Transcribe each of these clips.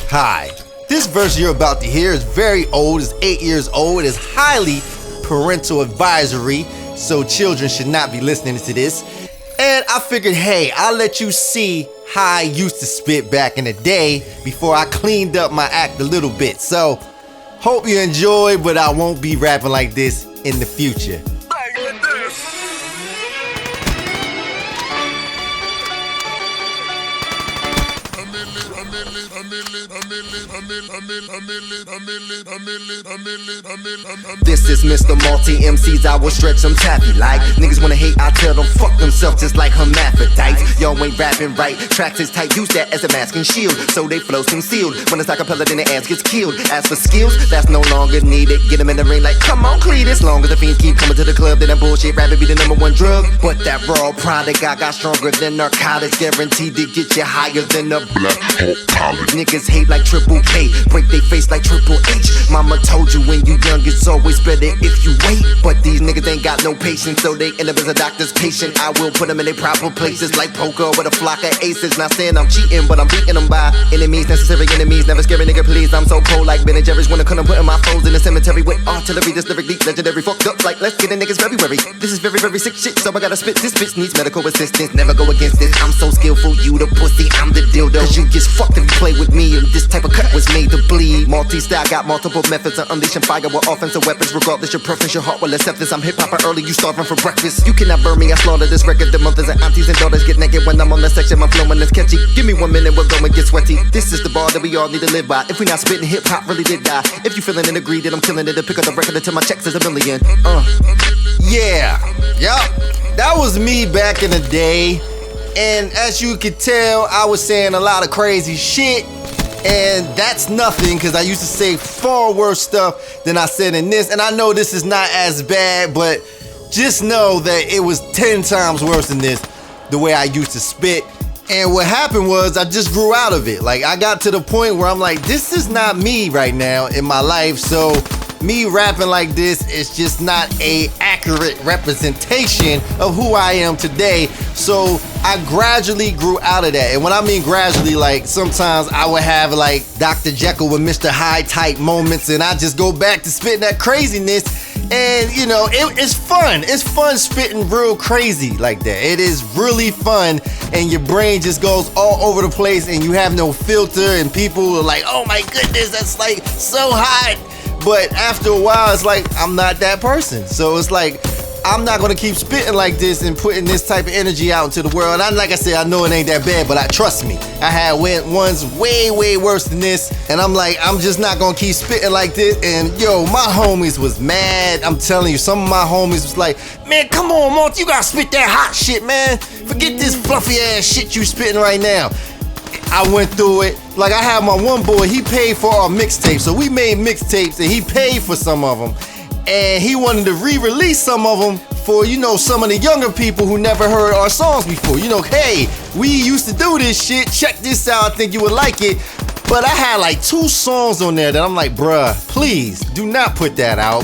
Hi, this verse you're about to hear is very old, it's 8 years old, it is highly parental advisory, so children should not be listening to this. And I figured, hey, I'll let you see how I used to spit back in the day before I cleaned up my act a little bit. So, hope you enjoy, but I won't be rapping like this in the future. This is Mr. Multi MCs, I will stretch them taffy like niggas wanna hate, I tell them fuck themselves just like hermaphrodites. Y'all ain't rapping right, tracks is tight, use that as a mask and shield, so they flows concealed. When it's acapella then the ass gets killed. As for skills, that's no longer needed. Get them in the ring like, come on Cletus. Long as the fiends keep coming to the club, then that bullshit rapping be the #1 drug. But that raw product I got stronger than narcotics, guaranteed to get you higher than a black hole pilot. Niggas hate like Triple K, break they face like Triple H. Mama told you when you young it's always better if you wait. But these niggas ain't got no patience, so they end up as a doctor's patient. I will put them in their proper places like poker with a flock of aces. Not saying I'm cheating, but I'm beating them by enemies, necessary enemies. Never scary nigga, please. I'm so cold like Ben and Jerry's when I couldn't put my foes in the cemetery with artillery. This lyrically legendary, fucked up like let's get in niggas February. This is very, very sick shit, so I gotta spit. This bitch needs medical assistance. Never go against this. I'm so skillful, you the pussy, I'm the dildo. Cause you get fucked if you play with me, and this type of cut was made to bleed. Multi-style, got multiple methods of unleashing fire with offensive weapons. Regardless your preference, your heart will accept this. I'm hip-hopper early, you starving for breakfast. You cannot burn me, I slaughter this record. The mothers and aunties and daughters get naked when I'm on the section. My flowing is catchy. Give me 1 minute, we'll go and get sweaty. This is the bar that we all need to live by. If we not spitting, hip-hop really did die. If you feeling and agree that I'm killing it, to pick up the record until my checks is $1 million. Yeah, yup, that was me back in the day. And as you could tell, I was saying a lot of crazy shit. And that's nothing, because I used to say far worse stuff than I said in this. And I know this is not as bad, but just know that it was 10 times worse than this, the way I used to spit. And what happened was I just grew out of it. Like, I got to the point where I'm like, this is not me right now in my life. So me rapping like this is just not a accurate representation of who I am today. So I gradually grew out of that. And when I mean gradually, like sometimes I would have like Dr. Jekyll with Mr. Hyde type moments, and I just go back to spitting that craziness. And you know, it's fun. It's fun spitting real crazy like that. It is really fun, and your brain just goes all over the place, and you have no filter, and people are like, oh my goodness, that's like so hot. But after a while, it's like, I'm not that person. So it's like, I'm not gonna keep spitting like this and putting this type of energy out into the world. And like I said, I know it ain't that bad, but trust me, I had ones way, way worse than this. And I'm like, I'm just not gonna keep spitting like this. And yo, my homies was mad. I'm telling you, some of my homies was like, man, come on, Monty, you gotta spit that hot shit, man. Forget this fluffy ass shit you spitting right now. I went through it. Like, I had my one boy, he paid for our mixtapes. So we made mixtapes and he paid for some of them. And he wanted to re-release some of them for, you know, some of the younger people who never heard our songs before. You know, hey, we used to do this shit. Check this out. I think you would like it. But I had like 2 songs on there that I'm like, bruh, please do not put that out.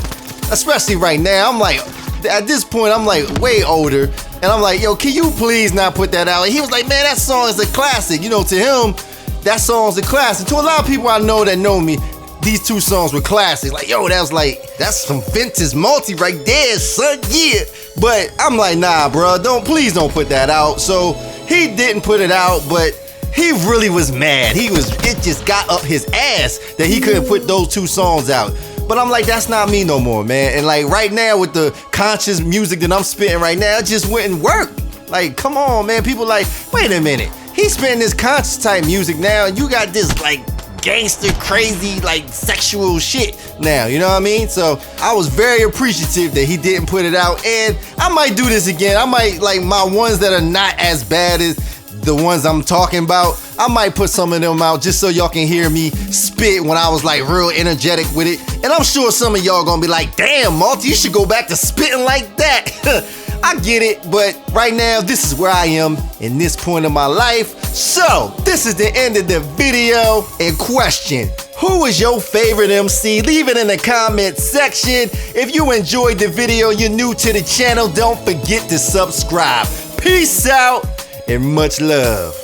Especially right now. I'm like, at this point, I'm like way older. And I'm like, yo, can you please not put that out? And he was like, man, that song is a classic. You know, to him, that song's a classic. To a lot of people I know that know me, these 2 songs were classics. Like, yo, that's some vintage multi right there, son, yeah. But I'm like, nah, bro, please don't put that out. So he didn't put it out, but he really was mad. It just got up his ass that he couldn't put those 2 songs out. But I'm like, that's not me no more, man. And like right now with the conscious music that I'm spitting right now, it just wouldn't work. Like, come on, man. People like, wait a minute. He's spitting this conscious type music now, and you got this like gangster, crazy, like sexual shit now, you know what I mean? So I was very appreciative that he didn't put it out, and I might do this again. I might, like, my ones that are not as bad as the ones I'm talking about, I might put some of them out just so y'all can hear me spit when I was like real energetic with it. And I'm sure some of y'all gonna be like, damn, Malty, you should go back to spitting like that. I get it, but right now, this is where I am in this point of my life. So, this is the end of the video. And question, who is your favorite MC? Leave it in the comment section. If you enjoyed the video, you're new to the channel, don't forget to subscribe. Peace out and much love.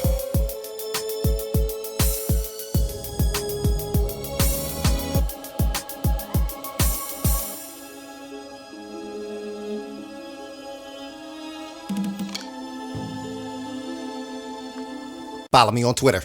Follow me on Twitter.